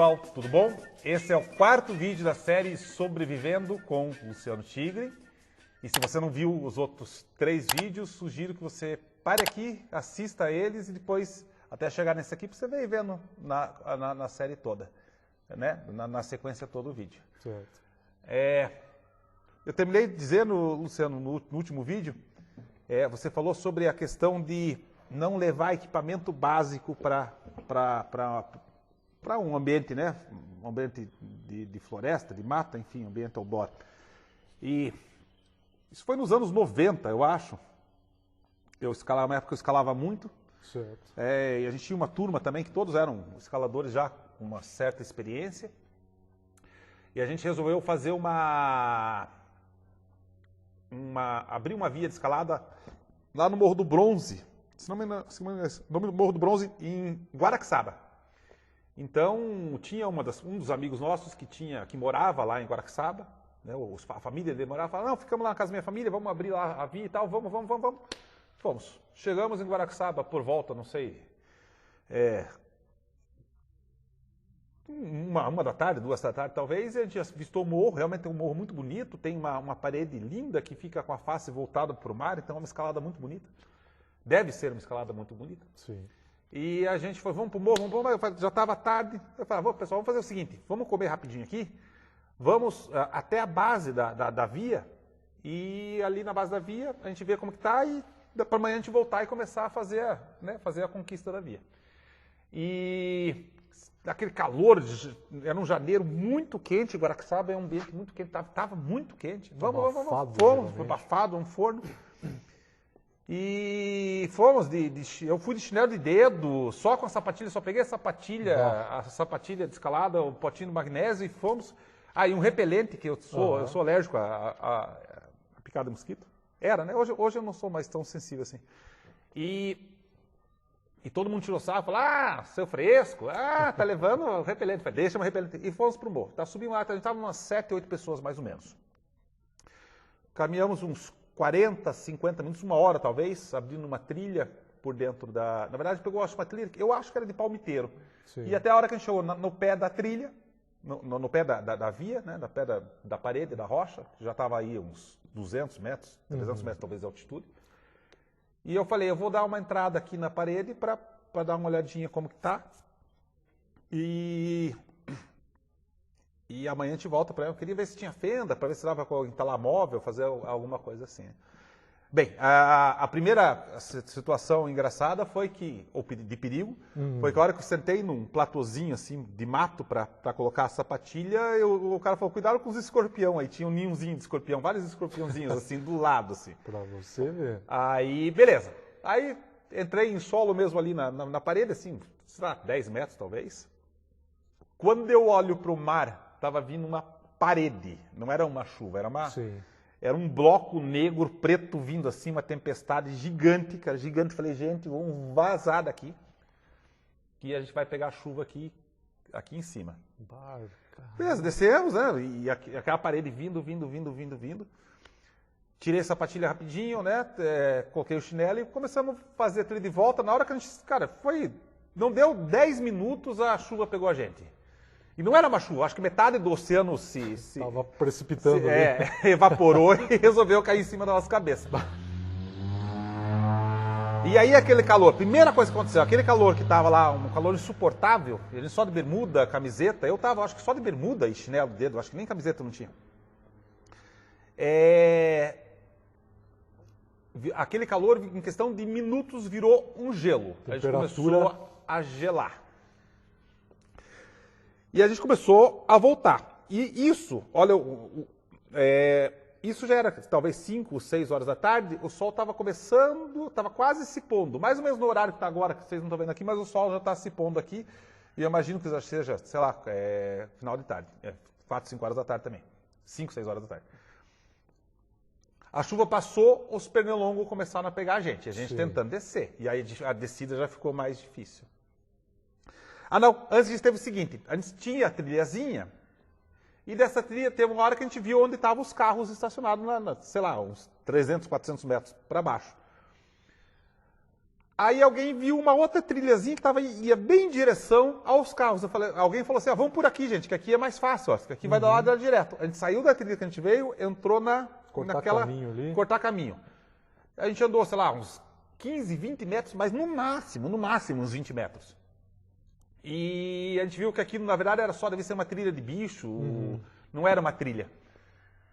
Pessoal, tudo bom? Esse é o quarto vídeo da série Sobrevivendo com Luciano Tigre. E se você não viu os outros 3 vídeos, sugiro que você pare aqui, assista a eles e depois, até chegar nesse aqui, para você ver vendo na série toda, né? Na sequência todo o vídeo. Certo. Eu terminei dizendo, Luciano, no último vídeo, você falou sobre a questão de não levar equipamento básico para um ambiente, né? Um ambiente de floresta, de mata, enfim, ambiente outdoor. E isso foi nos anos 90, eu acho. Na época eu escalava muito. Certo. E a gente tinha uma turma também que todos eram escaladores já com uma certa experiência. E a gente resolveu fazer abrir uma via de escalada lá no Morro do Bronze. Se não me engano, no Morro do Bronze, em Guaraxaba. Então, tinha um dos amigos nossos que morava lá em Guaraxaba, né, a família dele morava, falava, não, ficamos lá na casa da minha família, vamos abrir lá a via e tal, vamos. Fomos. Chegamos em Guaraxaba por volta, não sei, 1 da tarde, 2 da tarde talvez, e a gente avistou o morro, realmente é um morro muito bonito, tem uma parede linda que fica com a face voltada para o mar, então é uma escalada muito bonita. Deve ser uma escalada muito bonita. Sim. E a gente foi, vamos pro morro, já estava tarde. Eu falei, pessoal, vamos fazer o seguinte, vamos comer rapidinho aqui, vamos até a base da via, e ali na base da via a gente vê como que está, e para amanhã a gente voltar e começar a fazer a conquista da via. E aquele calor, era um janeiro muito quente, Guaraxaba é um ambiente muito quente, estava muito quente. Vamos, fomos, abafado, um forno. E fomos, eu fui de chinelo de dedo, só com a sapatilha, só peguei a sapatilha de escalada, o potinho de magnésio e fomos. E um repelente, que eu sou alérgico a picada de mosquito. Era, né? Hoje eu não sou mais tão sensível assim. E todo mundo tirou sarro, falou, seu fresco, tá levando o repelente. Falei, deixa o repelente. E fomos pro morro. Subimos lá, a gente estava umas 7, 8 pessoas mais ou menos. Caminhamos uns 40, 50 minutos, 1 hora talvez, abrindo uma trilha por dentro da... Na verdade, pegou uma trilha, eu acho que era de palmiteiro. Sim. E até a hora que a gente chegou no pé da trilha, no pé da via, né, no pé da parede, da rocha, já estava aí uns 200 metros, 300 metros talvez de altitude. E eu falei, eu vou dar uma entrada aqui na parede para dar uma olhadinha como que tá. E amanhã a gente volta para... Eu queria ver se tinha fenda, para ver se dava para instalar móvel, fazer alguma coisa assim. Bem, a primeira situação engraçada foi de perigo, foi que a hora que eu sentei num platôzinho assim, de mato para colocar a sapatilha, o cara falou, cuidado com os escorpião. Aí tinha um ninhozinho de escorpião, vários escorpiãozinhos assim, do lado assim. Para você ver. Aí, beleza. Aí entrei em solo mesmo ali na parede, assim, sei lá, 10 metros talvez. Quando eu olho para o mar, estava vindo uma parede, não era uma chuva, era um bloco negro, preto, vindo assim, uma tempestade gigante, cara, gigante. Falei, gente, vamos vazar daqui, que a gente vai pegar a chuva aqui em cima. Beleza, descemos, né, e aquela parede vindo. Tirei a sapatilha rapidinho, né, coloquei o chinelo e começamos a fazer a trilha de volta. Na hora que a gente, cara, não deu 10 minutos, a chuva pegou a gente. E não era uma chuva, acho que metade do oceano estava precipitando. Evaporou e resolveu cair em cima da nossa cabeça. E aí aquele calor, primeira coisa que aconteceu, aquele calor que estava lá, um calor insuportável, a gente só de bermuda, camiseta, eu estava, acho que só de bermuda e chinelo de dedo, acho que nem camiseta não tinha. Aquele calor, em questão de minutos, virou um gelo. A gente começou a gelar. E a gente começou a voltar. E isso, olha, isso já era talvez 5, 6 horas da tarde, o sol estava começando, estava quase se pondo, mais ou menos no horário que está agora, que vocês não estão vendo aqui, mas o sol já está se pondo aqui, e eu imagino que já seja, sei lá, final de tarde, 4, 5 horas da tarde também, 5, 6 horas da tarde. A chuva passou, os pernilongos começaram a pegar a gente tentando descer, e aí a descida já ficou mais difícil. Não, antes disso teve o seguinte, a gente tinha a trilhazinha, e dessa trilha teve uma hora que a gente viu onde estavam os carros estacionados, sei lá, uns 300, 400 metros para baixo. Aí alguém viu uma outra trilhazinha que ia bem em direção aos carros. Alguém falou assim, vamos por aqui, gente, que aqui é mais fácil, ó, que aqui vai dar lado direto. A gente saiu da trilha que a gente veio, entrou naquela... caminho ali. Cortar caminho. A gente andou, sei lá, uns 15, 20 metros, mas no máximo uns 20 metros. E a gente viu que aquilo, na verdade, devia ser uma trilha de bicho, não era uma trilha.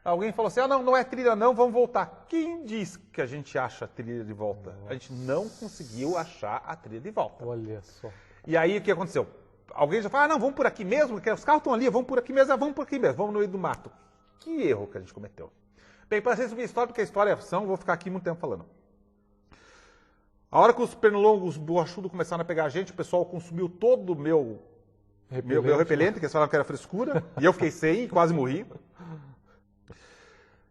Alguém falou assim, não é trilha não, vamos voltar. Quem diz que a gente acha a trilha de volta? Nossa. A gente não conseguiu achar a trilha de volta. Olha só. E aí, o que aconteceu? Alguém já falou, não, vamos por aqui mesmo, porque os carros estão ali, vamos por aqui mesmo, vamos no meio do mato. Que erro que a gente cometeu. Bem, para resumir a história, porque a história é vou ficar aqui muito tempo falando. A hora que os pernilongos borrachudos começaram a pegar a gente, o pessoal consumiu todo o meu repelente, que eles falavam que era frescura, e eu fiquei sem e quase morri.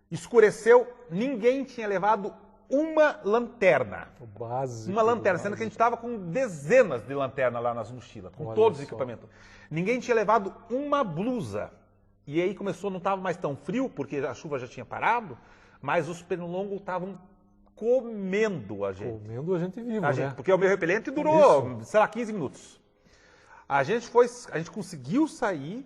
Escureceu, ninguém tinha levado uma lanterna. O básico. Uma lanterna, sendo que a gente estava com dezenas de lanternas lá nas mochilas, com todos os equipamentos. Ninguém tinha levado uma blusa. E aí começou, não estava mais tão frio, porque a chuva já tinha parado, mas os pernilongos estavam comendo a gente. Comendo a gente vivo, né? Porque o meu repelente durou, sei lá, 15 minutos. A gente conseguiu sair,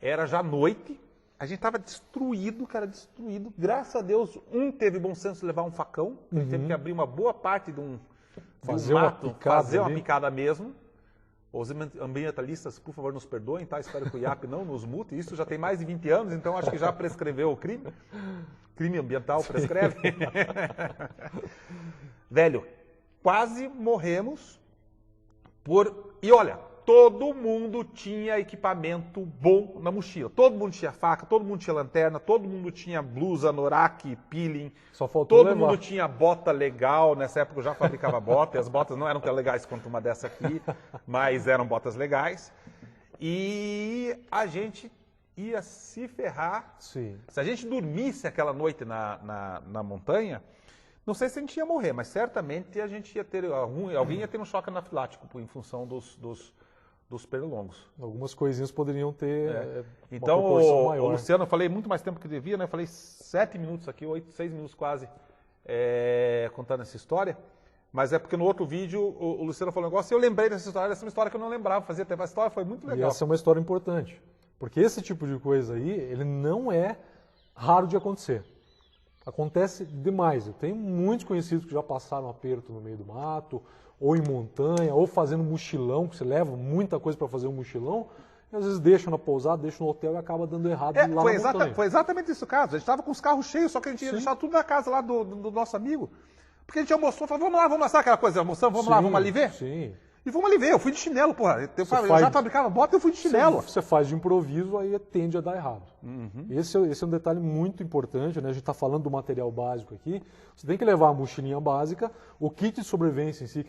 era já noite, a gente estava destruído, cara, destruído. Graças a Deus, teve bom senso de levar um facão, ele teve que abrir uma boa parte de um mato, fazer uma picada mesmo. Os ambientalistas, por favor, nos perdoem, tá? Espero que o IAP não nos mute. Isso já tem mais de 20 anos, então acho que já prescreveu o crime. Crime ambiental prescreve. Velho, quase morremos E olha, todo mundo tinha equipamento bom na mochila. Todo mundo tinha faca, todo mundo tinha lanterna, todo mundo tinha blusa, anorak, peeling. Só faltou todo levar. Mundo tinha bota legal. Nessa época eu já fabricava bota, e as botas não eram tão legais quanto uma dessa aqui, mas eram botas legais. E a gente ia se ferrar. Sim. Se a gente dormisse aquela noite na montanha, não sei se a gente ia morrer, mas certamente a gente ia ter, alguém ia ter um choque anafilático em função dos pernilongos. Algumas coisinhas poderiam ter então, uma proporção maior. O Luciano, eu falei muito mais tempo que devia, né? Eu falei 7 minutos aqui, 6 minutos quase, contando essa história. Mas é porque no outro vídeo o Luciano falou um negócio e eu lembrei dessa história é uma história que eu não lembrava, fazia tempo. A história foi muito legal. E essa é uma história importante, porque esse tipo de coisa aí, ele não é raro de acontecer. Acontece demais. Eu tenho muitos conhecidos que já passaram aperto no meio do mato, ou em montanha, ou fazendo mochilão, que você leva muita coisa para fazer um mochilão, e às vezes deixam na pousada, deixam no hotel e acaba dando errado lá na montanha. Foi exatamente isso o caso. A gente estava com os carros cheios, só que a gente ia deixar tudo na casa lá do nosso amigo. Porque a gente almoçou, falou, vamos lá, sabe aquela coisa, almoçamos, vamos lá, vamos ali ver? Sim. E vamos ali ver, eu fui de chinelo, porra. Eu já fabricava bota e eu fui de chinelo. Você faz de improviso, aí tende a dar errado. Uhum. Esse é um detalhe muito importante, né? A gente está falando do material básico aqui. Você tem que levar a mochilinha básica, o kit de sobrevivência em si,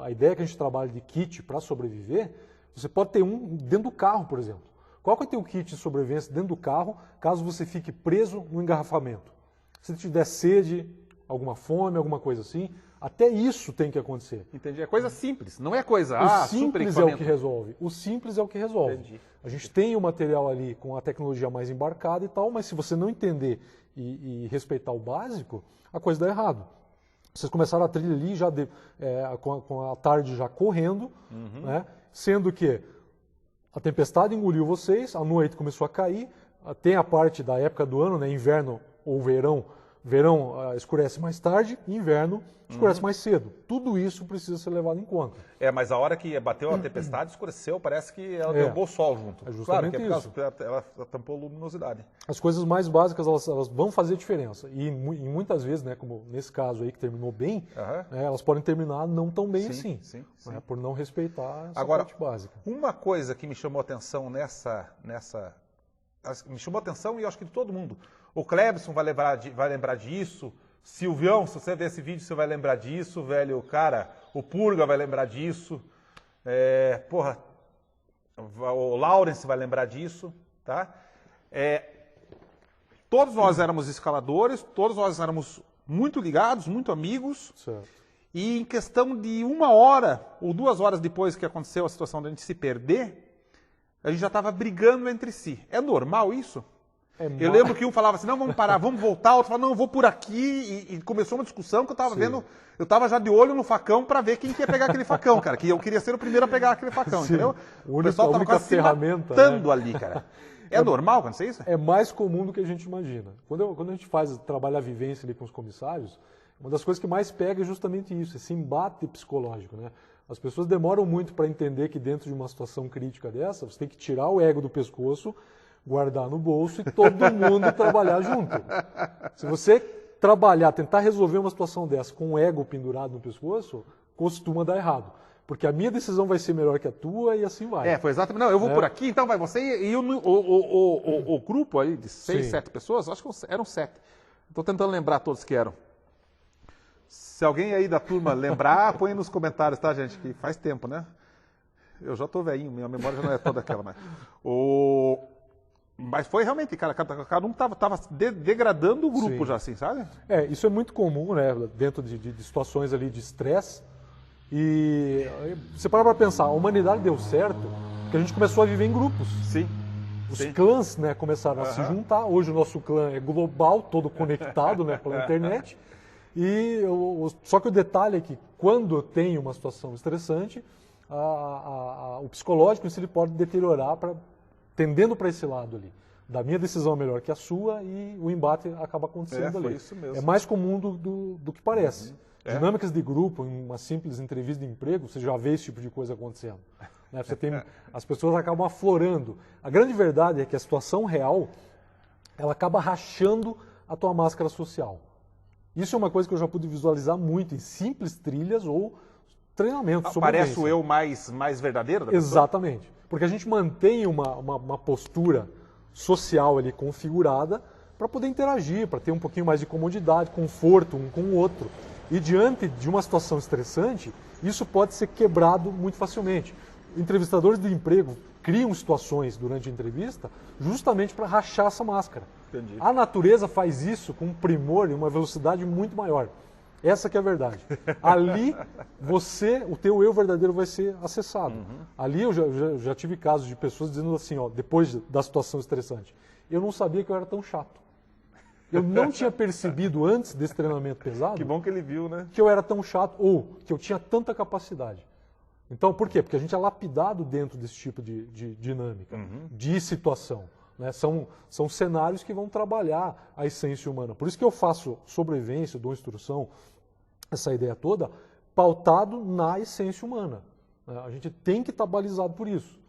a ideia que a gente trabalha de kit para sobreviver, você pode ter um dentro do carro, por exemplo. Qual que é o teu kit de sobrevivência dentro do carro, caso você fique preso no engarrafamento? Se tiver sede, alguma fome, alguma coisa assim, até isso tem que acontecer. Entendi. É coisa simples, não é coisa O simples é o que resolve. O simples é o que resolve. Entendi. A gente tem o material ali com a tecnologia mais embarcada e tal, mas se você não entender e respeitar o básico, a coisa dá errado. Vocês começaram a trilha ali já com a tarde já correndo, né? Sendo que a tempestade engoliu vocês, a noite começou a cair, tem a parte da época do ano, né? Inverno ou verão. Verão escurece mais tarde, inverno escurece mais cedo. Tudo isso precisa ser levado em conta. Mas a hora que bateu a tempestade, escureceu, parece que ela derrubou o sol junto. É justamente claro, que é ela tampou a luminosidade. As coisas mais básicas, elas vão fazer diferença. E muitas vezes, né, como nesse caso aí que terminou bem, elas podem terminar não tão bem assim. Sim. Né, por não respeitar essa Agora, parte básica. Uma coisa que me chamou a atenção me chamou a atenção e eu acho que de todo mundo. O Clebson vai lembrar disso. Silvião, se você ver esse vídeo, você vai lembrar disso, velho. Cara, o Purga vai lembrar disso. O Lawrence vai lembrar disso, tá? Todos nós éramos escaladores, todos nós éramos muito ligados, muito amigos. Certo. E em questão de 1 hora ou 2 horas depois que aconteceu a situação de a gente se perder, a gente já estava brigando entre si. É normal isso? Eu lembro que um falava assim, não, vamos parar, vamos voltar, outro falava, não, eu vou por aqui, e começou uma discussão que eu tava vendo, eu tava já de olho no facão para ver quem que ia pegar aquele facão, cara, que eu queria ser o primeiro a pegar aquele facão, entendeu? O pessoal tava quase se matando ali, cara. É normal acontecer isso? É mais comum do que a gente imagina. Quando a gente trabalha a vivência ali com os comissários, uma das coisas que mais pega é justamente isso, esse embate psicológico, né? As pessoas demoram muito para entender que dentro de uma situação crítica dessa, você tem que tirar o ego do pescoço, guardar no bolso e todo mundo trabalhar junto. Se você tentar resolver uma situação dessa com o ego pendurado no pescoço, costuma dar errado. Porque a minha decisão vai ser melhor que a tua e assim vai. Foi exatamente. Não, eu vou por aqui, então vai você e o grupo aí de 6, 7 pessoas, acho que eram 7. Estou tentando lembrar todos que eram. Se alguém aí da turma lembrar, põe nos comentários, tá, gente? Que faz tempo, né? Eu já estou velhinho, minha memória já não é toda aquela mais. Mas foi realmente, cara, cada um estava degradando o grupo já, assim, sabe? Isso é muito comum, né? Dentro de situações ali de estresse. E você para pensar, a humanidade deu certo porque a gente começou a viver em grupos. Sim. Os clãs, né, começaram a se juntar. Hoje o nosso clã é global, todo conectado, né, pela internet. Só que o detalhe é que quando tem uma situação estressante, o psicológico ele pode deteriorar, tendendo para esse lado ali. Da minha decisão é melhor que a sua e o embate acaba acontecendo ali. Isso mesmo. É mais comum do que parece. Dinâmicas de grupo, em uma simples entrevista de emprego, você já vê esse tipo de coisa acontecendo. Né? As pessoas acabam aflorando. A grande verdade é que a situação real, ela acaba rachando a tua máscara social. Isso é uma coisa que eu já pude visualizar muito em simples trilhas ou treinamentos. Parece o eu mais verdadeiro da pessoa? Exatamente. Porque a gente mantém uma postura social ali configurada para poder interagir, para ter um pouquinho mais de comodidade, conforto um com o outro. E diante de uma situação estressante, isso pode ser quebrado muito facilmente. Entrevistadores de emprego criam situações durante a entrevista justamente para rachar essa máscara. Entendi. A natureza faz isso com um primor e uma velocidade muito maior. Essa que é a verdade. Ali, o teu eu verdadeiro vai ser acessado. Ali eu já tive casos de pessoas dizendo assim, depois da situação estressante, eu não sabia que eu era tão chato. Eu não tinha percebido antes desse treinamento pesado. Que bom que ele viu, né? Que eu era tão chato ou que eu tinha tanta capacidade. Então, por quê? Porque a gente é lapidado dentro desse tipo de dinâmica, de situação. Né? São cenários que vão trabalhar a essência humana. Por isso que eu faço sobrevivência, dou instrução, essa ideia toda, pautado na essência humana. Né? A gente tem que estar balizado por isso.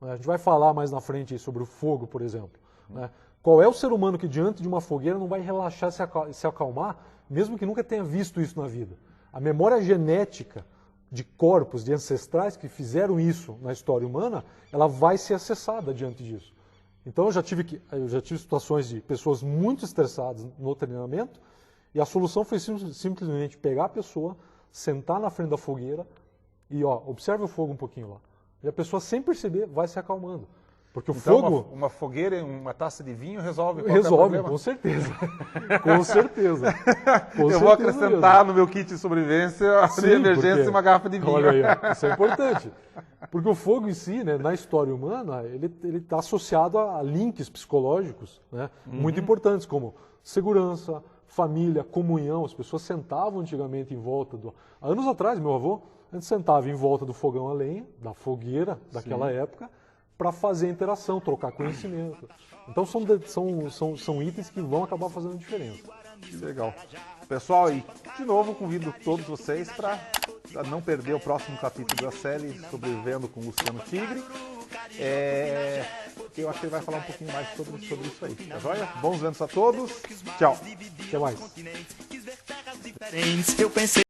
Né? A gente vai falar mais na frente aí sobre o fogo, por exemplo. Né? Qual é o ser humano que diante de uma fogueira não vai relaxar, se acalmar, mesmo que nunca tenha visto isso na vida? A memória genética de corpos, de ancestrais que fizeram isso na história humana, ela vai ser acessada diante disso. Então eu já tive situações de pessoas muito estressadas no treinamento e a solução foi simplesmente pegar a pessoa, sentar na frente da fogueira e observe o fogo um pouquinho lá. E a pessoa, sem perceber, vai se acalmando. Porque o fogo... Uma fogueira em uma taça de vinho resolve problema? Com certeza. Com certeza. Eu vou acrescentar no meu kit de sobrevivência de emergência uma garrafa de vinho. Olha aí, isso é importante. Porque o fogo em si, né, na história humana, ele está associado a links psicológicos, né, muito importantes, como segurança, família, comunhão. As pessoas sentavam antigamente em volta Há anos atrás, meu avô, a gente sentava em volta do fogão a lenha, da fogueira daquela época, para fazer interação, trocar conhecimento. Então são itens que vão acabar fazendo diferença. Que legal. Pessoal, e de novo convido todos vocês para não perder o próximo capítulo da série Sobrevivendo com o Luciano Tigre. Eu acho que ele vai falar um pouquinho mais sobre isso aí. Tá joia? Bons ventos a todos. Tchau. Até mais. Eu pensei